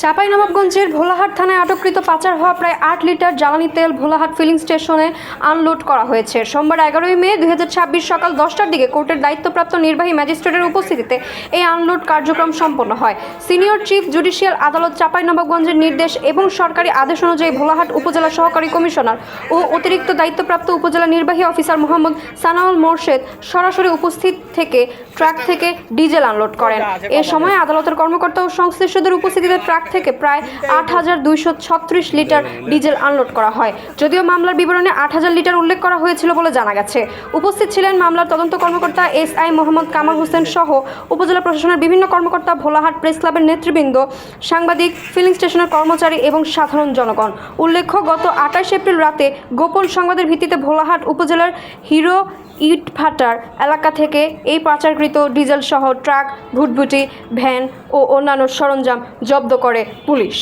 চাঁপাইনবাবগঞ্জের ভোলাহাট থানায় আটককৃত পাচার হওয়া প্রায় ৮ লিটার জ্বালানি তেল ভোলাহাট ফিলিং স্টেশনে আনলোড করা হয়েছে। সোমবার ১১ মে ২০২৬ সকাল ১০টার দিকে কোর্টের দায়িত্বপ্রাপ্ত নির্বাহী ম্যাজিস্ট্রেটের উপস্থিতিতে এই আনলোড কার্যক্রম সম্পন্ন হয়। সিনিয়র চিফ জুডিশিয়াল আদালত চাঁপাইনবাবগঞ্জের নির্দেশ এবং সরকারি আদেশ অনুযায়ী ভোলাহাট উপজেলা সহকারী কমিশনার ও অতিরিক্ত দায়িত্বপ্রাপ্ত উপজেলা নির্বাহী অফিসার মোহাম্মদ সানাউল মোর্শেদ সরাসরি উপস্থিত থেকে ট্রাক থেকে ডিজেল আনলোড করেন। এ সময় আদালতের কর্মকর্তা ও সংশ্লিষ্টদের উপস্থিতিতে ট্রাক থেকে প্রায় ৮,২৩৬ লিটার ডিজেল আনলোড করা হয়। যদিও মামলার বিবরণে ৮,০০০ লিটার উল্লেখ করা হয়েছিল বলে জানা গেছে। উপস্থিত ছিলেন মামলার তদন্ত কর্মকর্তা SI মোহাম্মদ কামাল হোসেন সহ উপজেলা প্রশাসনের বিভিন্ন কর্মকর্তা, ভোলাহাট প্রেস ক্লাবের নেতৃবৃন্দ, সাংবাদিক, ফিলিং স্টেশনের কর্মচারী এবং সাধারণ জনগণ। উল্লেখ্য, গত ২৮ এপ্রিল রাতে গোপন সংবাদের ভিত্তিতে ভোলাহাট উপজেলার হিরো ইটভাটার এলাকা থেকে এই পাচারকৃত ডিজেল সহ ট্রাক, ভুটভুটি, ভ্যান ও অন্যান্য সরঞ্জাম জব্দ করে পুলিশ।